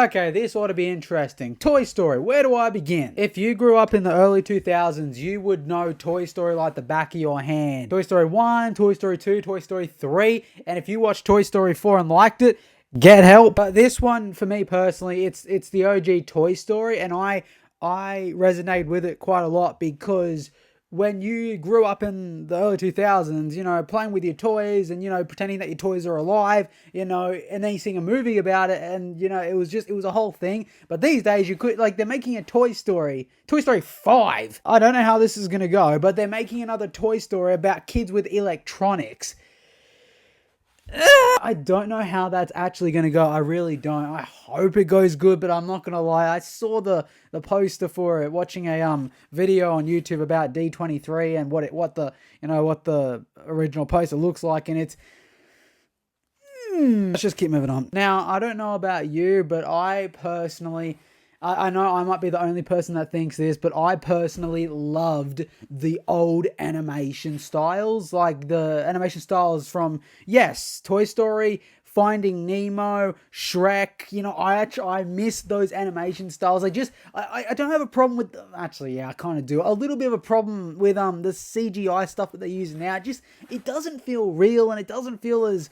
Okay, this ought to be interesting. Toy Story, where do I begin? If you grew up in the early 2000s, you would know Toy Story like the back of your hand. Toy Story 1, Toy Story 2, Toy Story 3, and if you watched Toy Story 4 and liked it, get help. But this one, for me personally, it's the OG Toy Story, and I resonate with it quite a lot because when you grew up in the early 2000s, you know, playing with your toys and, you know, pretending that your toys are alive, you know, and then you sing a movie about it and, you know, it was a whole thing. But these days you could, like, they're making a Toy Story 5. I don't know how this is going to go, but they're making another Toy Story about kids with electronics. I don't know how that's actually going to go. I really don't. I hope it goes good, but I'm not going to lie. I saw the poster for it, watching a video on YouTube about D23 and what the original poster looks like, and it's let's just keep moving on. Now, I don't know about you, but I personally, I know I might be the only person that thinks this, but I personally loved the old animation styles, like the animation styles from, yes, Toy Story, Finding Nemo, Shrek. You know, I miss those animation styles. I don't have a problem with them. Actually, yeah, I kind of do. A little bit of a problem with the CGI stuff that they use now. It doesn't feel real, and it doesn't feel as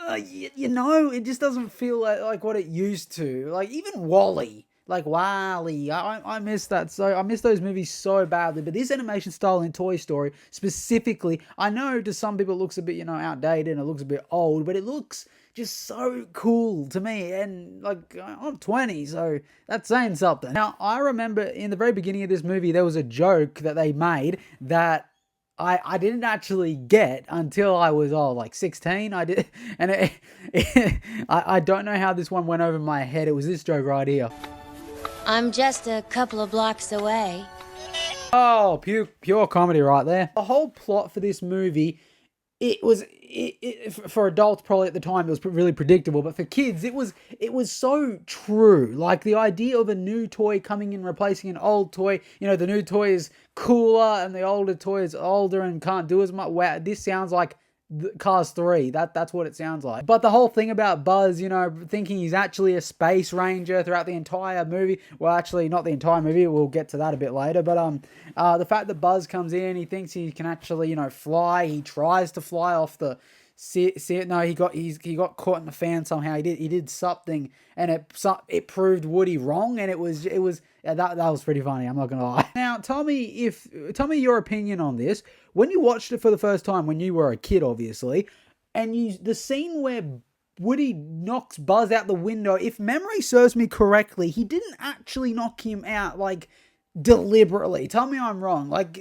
it just doesn't feel like what it used to. Like, even WALL-E. Like, WALL-E. I miss that. So, I miss those movies so badly. But this animation style in Toy Story, specifically, I know to some people it looks a bit, outdated and it looks a bit old, but it looks just so cool to me. And, like, I'm 20, so that's saying something. Now, I remember in the very beginning of this movie, there was a joke that they made that I didn't actually get until I was like 16. I did, and I don't know how this one went over my head. It was this joke right here. I'm just a couple of blocks away. Oh, pure comedy right there. The whole plot for this movie, it for adults probably at the time it was really predictable, but for kids it was so true. Like, the idea of a new toy coming in replacing an old toy. You know, the new toy is cooler and the older toy is older and can't do as much. Wow, this sounds like Cars 3. That's what it sounds like. But the whole thing about Buzz, thinking he's actually a space ranger throughout the entire movie. Well, actually, not the entire movie. We'll get to that a bit later. But the fact that Buzz comes in, he thinks he can actually, fly. He tries to fly off the. No, he got caught in the fan somehow. He did something, and it proved Woody wrong, and it was that was pretty funny. I'm not gonna lie. Now, tell me your opinion on this. When you watched it for the first time, when you were a kid, obviously, and the scene where Woody knocks Buzz out the window, if memory serves me correctly, he didn't actually knock him out, like, deliberately. Tell me I'm wrong. Like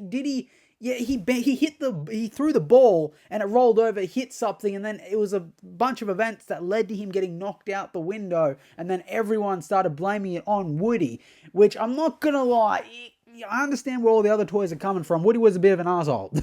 did he? Yeah, he threw the ball and it rolled over, hit something, and then it was a bunch of events that led to him getting knocked out the window, and then everyone started blaming it on Woody, which, I'm not gonna lie, I understand where all the other toys are coming from. Woody was a bit of an asshole.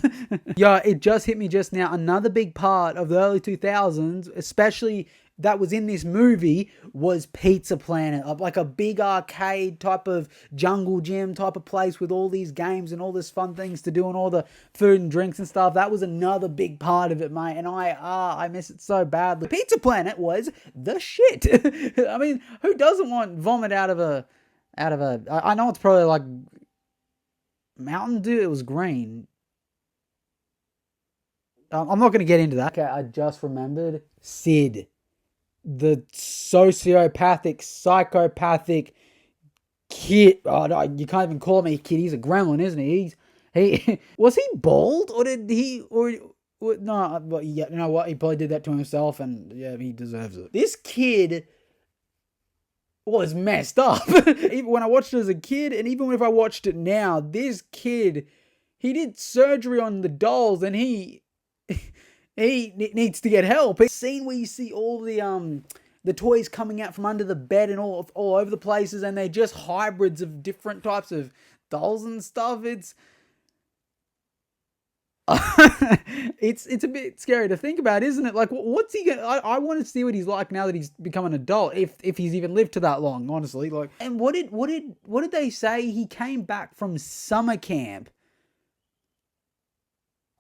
Yeah, it just hit me just now. Another big part of the early 2000s, especially that was in this movie, was Pizza Planet. Like a big arcade type of jungle gym type of place with all these games and all this fun things to do and all the food and drinks and stuff. That was another big part of it, mate. And I miss it so badly. Pizza Planet was the shit. I mean, who doesn't want vomit out of a... I know it's probably like Mountain Dew. It was green. I'm not going to get into that. Okay, I just remembered Sid. The sociopathic, psychopathic kid. Oh, no, you can't even call him a kid. He's a gremlin, isn't he? He was he bald, or did he, or no? But yeah, you know what? He probably did that to himself, and yeah, he deserves it. This kid was messed up. Even when I watched it as a kid, and even if I watched it now, this kid, he did surgery on the dolls, and he needs to get help. It's a scene where you see all the toys coming out from under the bed and all over the places, and they're just hybrids of different types of dolls and stuff. It's it's a bit scary to think about, isn't it? Like, what's he gonna... I want to see what he's like now that he's become an adult, if he's even lived to that long, honestly. Like, and what did they say? He came back from summer camp.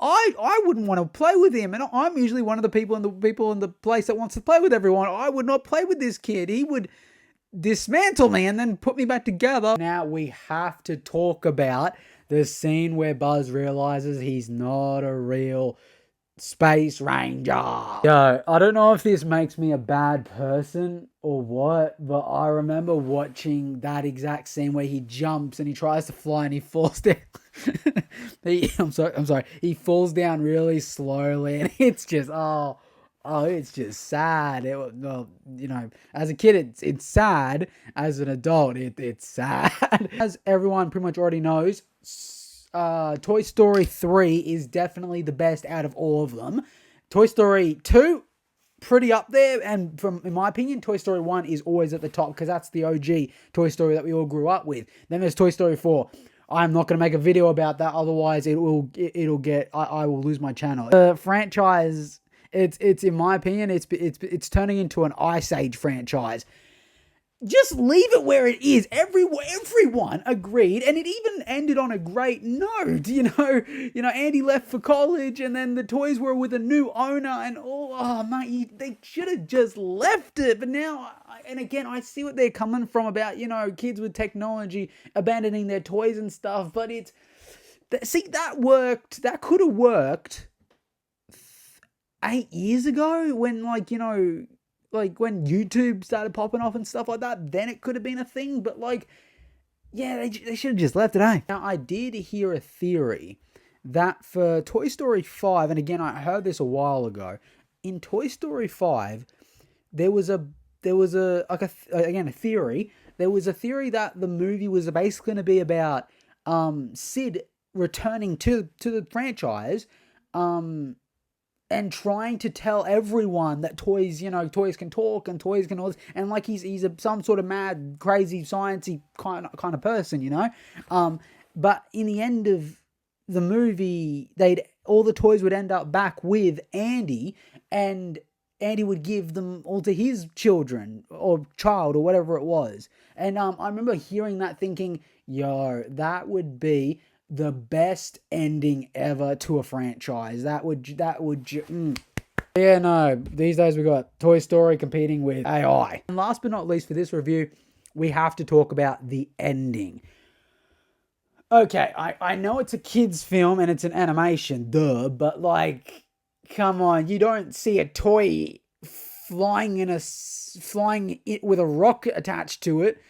I wouldn't want to play with him, and I'm usually one of the people in the place that wants to play with everyone. I would not play with this kid. He would dismantle me and then put me back together. Now we have to talk about the scene where Buzz realizes he's not a real Space Ranger. Yo, I don't know if this makes me a bad person or what, but I remember watching that exact scene where he jumps and he tries to fly and he falls down. I'm sorry. He falls down really slowly, and it's just it's just sad. Well, as a kid, it's sad. As an adult, it's sad. As everyone pretty much already knows, Toy Story 3 is definitely the best out of all of them. Toy Story 2, pretty up there, and in my opinion, Toy Story 1 is always at the top because that's the OG Toy Story that we all grew up with. Then there's Toy Story 4. I'm not going to make a video about that, otherwise I will lose my channel. The franchise, it's in my opinion, it's turning into an Ice Age franchise. Just leave it where it is. Everyone agreed, and it even ended on a great note. Andy left for college, and then the toys were with a new owner, and they should have just left it. But now, and again, I see what they're coming from about, kids with technology abandoning their toys and stuff. But that worked. That could have worked 8 years ago when, when YouTube started popping off and stuff like that, then it could have been a thing. But they should have just left it, eh? Now, I did hear a theory that for Toy Story 5, and again, I heard this a while ago, in Toy Story 5, there was a theory. There was a theory that the movie was basically going to be about Sid returning to the franchise, and trying to tell everyone that toys can talk and toys can all this, and he's some sort of mad, crazy, sciencey kind of person, But in the end of the movie, all the toys would end up back with Andy, and Andy would give them all to his children or child or whatever it was. And I remember hearing that, thinking, yo, that would be the best ending ever to a franchise. Yeah, no, these days we got Toy Story competing with AI. And last but not least for this review, we have to talk about the ending. Okay, I know it's a kid's film and it's an animation, but come on, you don't see a toy flying it with a rocket attached to it,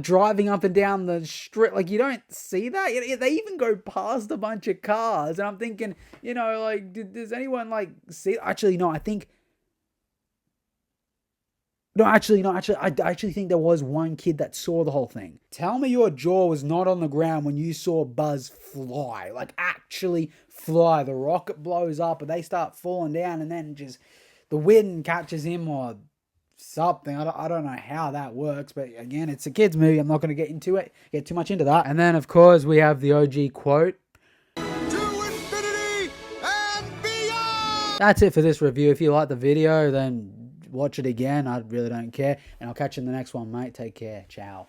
driving up and down the street. You don't see that. They even go past a bunch of cars, and I'm thinking, does anyone see? Actually, no. I actually think there was one kid that saw the whole thing. Tell me your jaw was not on the ground when you saw Buzz fly, actually fly. The rocket blows up, and they start falling down, and then just the wind catches him or something. I don't know how that works, but again, it's a kids movie. I'm not going to get too much into that. And then, of course, we have the OG quote, "To infinity and beyond." That's it for this review. If you like the video, then watch it again. I really don't care, and I'll catch you in the next one, mate. Take care. Ciao.